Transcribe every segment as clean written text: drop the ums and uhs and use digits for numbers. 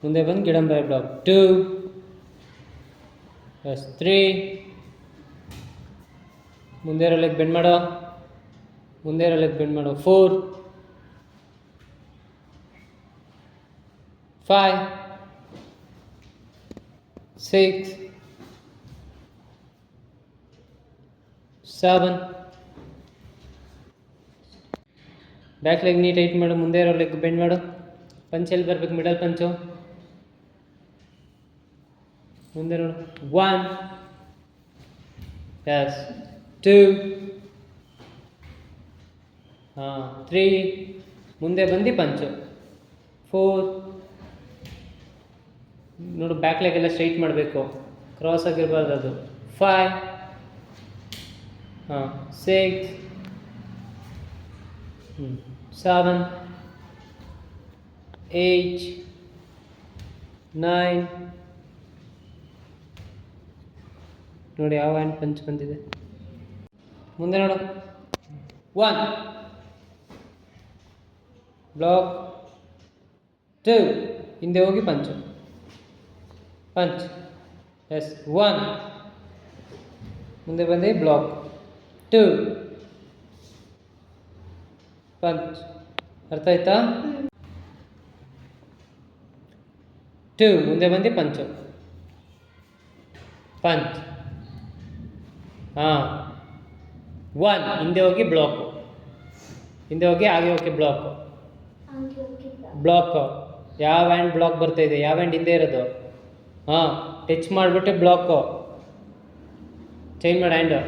ಮುಂದೆ ಬಂದು ಗಿಡಂಬೆ block 2 S 3 ಮುಂದೆ ಇರೋ ಲೆಗ್ ಬೆಂಡ್ ಮಾಡೋ 4 5 6 7 ಬ್ಯಾಕ್ ಲೆಗ್ ನೀ ಟೈಟ್ ಮಾಡು ಮುಂದೆ ಇರೋ ಲೆಗ್ ಬೆಂಡ್ ಮಾಡು ಪಂಚ್ ಎಲ್ಲಿ ಬರ್ಬೇಕು ಮಿಡಲ್ ಪಂಚು ಮುಂದೆ ನೋಡು 1 ಎಸ್ 2 3 ಮುಂದೆ ಬಂದು ಪಂಚು 4 ನೋಡು ಬ್ಯಾಕ್ ಲೆಗ್ ಎಲ್ಲ ಸ್ಟ್ರೈಟ್ ಮಾಡಬೇಕು ಕ್ರಾಸ್ ಆಗಿರಬಾರ್ದು ಅದು 5 6 7 8 9 ನೋಡಿ ಯಾವ ಹ್ಯಾಂಡ್ ಪಂಚ್ ಬಂದಿದೆ ಮುಂದೆ ನೋಡು 1 ಬ್ಲಾಕ್ 2 ಹಿಂದೆ ಹೋಗಿ ಪಂಚ್ ಎಸ್ 1 ಮುಂದೆ ಬಂದೆ ಬ್ಲಾಕ್ 2 ಪಂಚ್ ಅರ್ಥ ಆಯ್ತಾ 2 ಮುಂದೆ ಬಂದು ಪಂಚ್ 1 ಹಿಂದೆ ಹೋಗಿ ಬ್ಲಾಕು ಹಿಂದೆ ಹೋಗಿ ಹಾಗೆ ಹೋಗಿ ಬ್ಲಾಕ್ ಯಾವ ಹ್ಯಾಂಡ್ ಬ್ಲಾಕ್ ಬರ್ತಾ ಇದೆ ಯಾವ ಹ್ಯಾಂಡ್ ಹಿಂದೆ ಇರೋದು ಟಚ್ ಮಾಡಿಬಿಟ್ಟು ಬ್ಲಾಕು ಚೇಂಜ್ ಮಾಡಿ ಹ್ಯಾಂಡು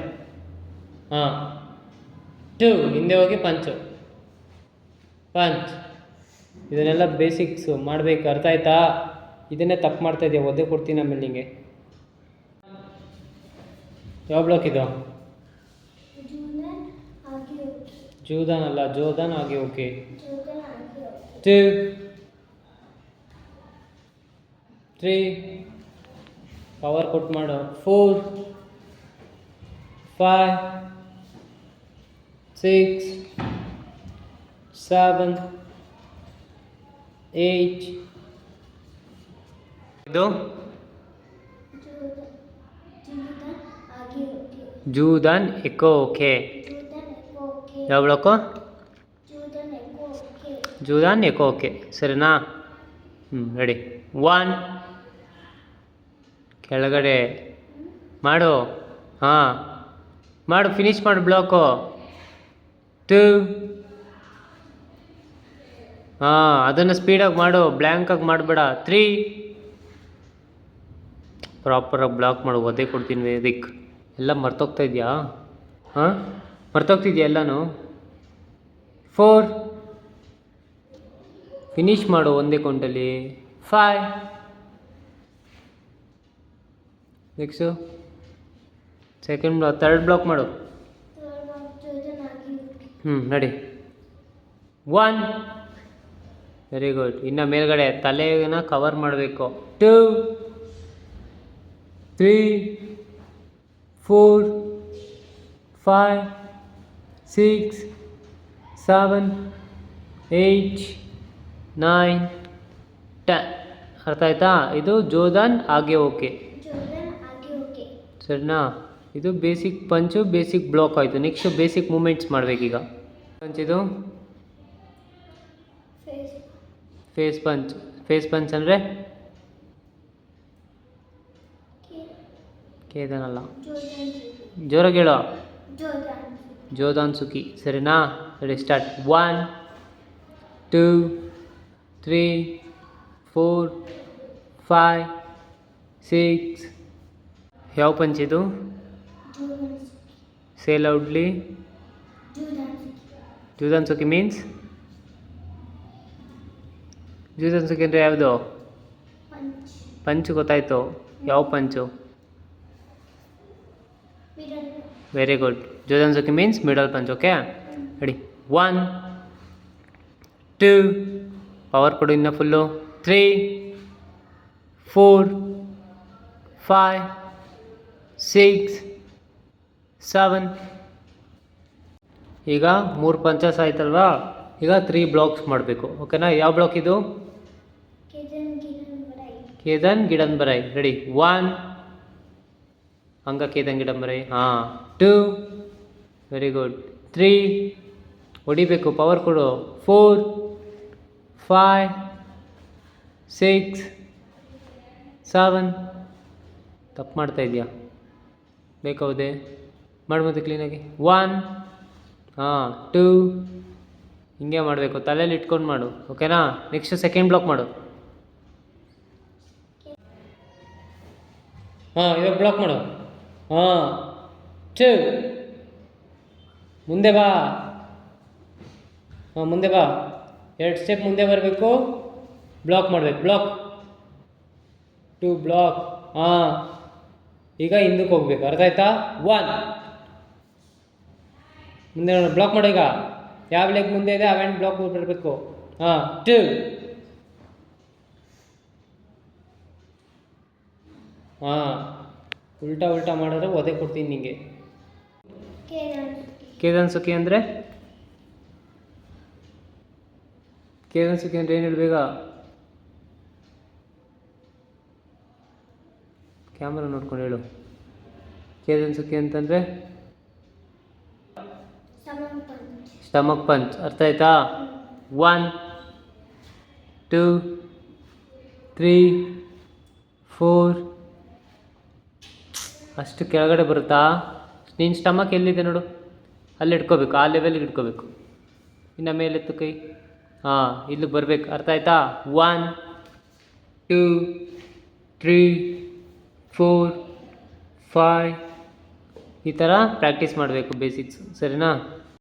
2 ಹಿಂದೆ ಹೋಗಿ ಪಂಚ್ ಇದನ್ನೆಲ್ಲ ಬೇಸಿಕ್ಸು ಮಾಡಬೇಕು ಅರ್ಥ ಆಯ್ತಾ ಇದನ್ನೇ ತಪ್ಪು ಮಾಡ್ತಾ ಇದೆಯಾ ಒದ್ದೆ ಕೊಡ್ತೀನಿ ಆಮೇಲೆ ನಿಮಗೆ ಯಾವ ಬ್ಲಾಕ್ ಇದು ಜೂದಾನ್ ಅಲ್ಲ ಜೋದಾನ್ ಆಗಿ ಓಕೆ 2 3 ಪವರ್ ಕೊಟ್ಟು ಮಾಡು 4 5 6 7 8 ಇದು ಜೂದಾನ್ ಎಕೋ ಓಕೆ ಯಾವ ಬ್ಲಾಕು ಜೂದಾನ್ ಎಕೋ ಓಕೆ ಸರಿನಾ ರೆಡಿ 1 ಕೆಳಗಡೆ ಮಾಡು ಮಾಡು ಫಿನಿಶ್ ಮಾಡು ಬ್ಲಾಕು 2 ಅದನ್ನು ಸ್ಪೀಡಾಗಿ ಮಾಡು ಬ್ಲ್ಯಾಂಕಾಗಿ ಮಾಡಬೇಡ 3 ಪ್ರಾಪರಾಗಿ ಬ್ಲಾಕ್ ಮಾಡು ಒದ್ದೆ ಕೊಡ್ತೀನಿ ವೇದಿಕ್ ಎಲ್ಲ ಮರ್ತೋಗ್ತಾ ಇದೆಯಾ ಮರ್ತೋಗ್ತಿದ್ಯಾ ಎಲ್ಲನೂ 4 ಫಿನಿಶ್ ಮಾಡು ಒಂದೇ ಕೌಂಟಲ್ಲಿ 5 next second block third block ಮಾಡು ನಡಿ 1 ವೆರಿ ಗುಡ್ ಇನ್ನು ಮೇಲ್ಗಡೆ ತಲೆನ ಕವರ್ ಮಾಡಬೇಕು 2 3 4 5 6 7 8 9 10 ಅರ್ಥ ಆಯ್ತಾ ಇದು ಜೋದಾನ್ ಹಾಗೆ ಓಕೆ ಸರಿನಾ ಇದು ಬೇಸಿಕ್ ಪಂಚು ಬೇಸಿಕ್ ಬ್ಲಾಕ್ ಆಯಿತು ನೆಕ್ಸ್ಟ್ ಬೇಸಿಕ್ ಮೂಮೆಂಟ್ಸ್ ಮಾಡಬೇಕೀಗ ಪಂಚ್ ಇದು ಫೇಸ್ ಪಂಚ್ ಅಂದರೆ ಕೇದನಲ್ಲ ಜೋರಾಗಿ ಹೇಳೋ ಜೋದಾನ್ ಸುಖಿ ಸರಿನಾ ರೆಡಿ ಸ್ಟಾರ್ಟ್ 1 2 3 4 5 6 ಯಾವ ಪಂಚ್ ಇದು ಸೇ ಲೌಡ್ಲಿ ಜೂದಾನ್ ಸುಖಿ ಮೀನ್ಸ್ ಜೂದಾನ್ ಸುಖಿ ಅಂದರೆ ಯಾವುದು ಪಂಚು ಗೊತ್ತಾಯಿತು ಯಾವ ಪಂಚು ವೆರಿ ಗುಡ್ ಜೋದಾನ್ ಸುಖಿ means middle punch okay ready 1 2 power ಕೊಡು ಇನ್ನು ಫುಲ್ಲು 3 4 5 6 7 ಈಗ 3 ಪಂಚಸ್ ಆಯ್ತಲ್ವಾ ಈಗ 3 ಬ್ಲಾಕ್ಸ್ ಮಾಡಬೇಕು ಓಕೆನಾ ಯಾವ ಬ್ಲಾಕ್ ಇದು ಕೇದನ್ ಗಿಡನ್ ಬರೈ. ರೆಡಿ 1 ಹಂಗ ಕೇದನ್ ಗಿಡನ್ ಬರೈ. ಹಾಂ 2 ವೆರಿ ಗುಡ್. 3 ಹೊಡಿಬೇಕು, ಪವರ್ ಕೊಡು. 4 5 6 7 ತಪ್ಪು ಮಾಡ್ತಾ ಇದೆಯಾ? ಬೇಕಾವುದೇ ಮಾಡಿ ಮತ್ತೆ ಕ್ಲೀನಾಗಿ. 1 ಹಾಂ 2 ಹಿಂಗೆ ಮಾಡಬೇಕು, ತಲೆಯಲ್ಲಿ ಇಟ್ಕೊಂಡು ಮಾಡು. ಓಕೆನಾ? ನೆಕ್ಸ್ಟ್ ಸೆಕೆಂಡ್ ಬ್ಲಾಕ್ ಮಾಡು. ಹಾಂ ಇವಾಗ ಬ್ಲಾಕ್ ಮಾಡು. ಹಾಂ 2 ಮುಂದೆ ಬಾ. ಹಾಂ ಮುಂದೆ ಬಾ, 2 ಸ್ಟೆಪ್ ಮುಂದೆ ಬರಬೇಕು, ಬ್ಲಾಕ್ ಮಾಡಬೇಕು. Block 2 block. ಹಾಂ ಈಗ ಹಿಂದಕ್ಕೆ ಹೋಗ್ಬೇಕು, ಅರ್ಥ ಆಯ್ತಾ? 1 ಮುಂದೆ ಬ್ಲಾಕ್ ಮಾಡು. ಈಗ ಯಾವ ಲೆಗ್ ಮುಂದೆ ಇದೆ ಆ ಹ್ಯಾಂಡ್ ಬ್ಲಾಕ್ ಬರಬೇಕು. ಹಾಂ 2 ಹಾಂ ಉಲ್ಟಾ ಉಲ್ಟಾ ಮಾಡಿದ್ರೆ ಒದೆ ಕೊಡ್ತೀನಿ ನಿಂಗೆ. ಕೇದನ್ ಸುಖಿ ಅಂದರೆ ಏನು ಹೇಳಬೇಕ? ಕ್ಯಾಮ್ರಾ ನೋಡ್ಕೊಂಡು ಹೇಳು. ಕೇದನ್ ಸುಖಿ ಅಂತಂದರೆ ಸ್ಟಮಕ್ ಪಂಚ್. ಅರ್ಥ ಆಯ್ತಾ? 1 2 3 4 ಅಷ್ಟು ಕೆಳಗಡೆ ಬರುತ್ತಾ? ನಿನ್ನ ಸ್ಟಮಕ್ ಎಲ್ಲಿದೆ ನೋಡು, ಅಲ್ಲಿ ಇಟ್ಕೋಬೇಕು, ಆ ಲೆವೆಲ್ಗೆ ಇಟ್ಕೋಬೇಕು. ಇನ್ನು ಮೇಲೆತ್ತು ಕೈ. ಹಾಂ ಇಲ್ಲಿಗೆ ಬರಬೇಕು, ಅರ್ಥ ಆಯ್ತಾ? 1 2 3 4 5 ಈ ಥರ ಪ್ರಾಕ್ಟೀಸ್ ಮಾಡಬೇಕು, ಬೇಸಿಕ್ಸ್. ಸರಿನಾ?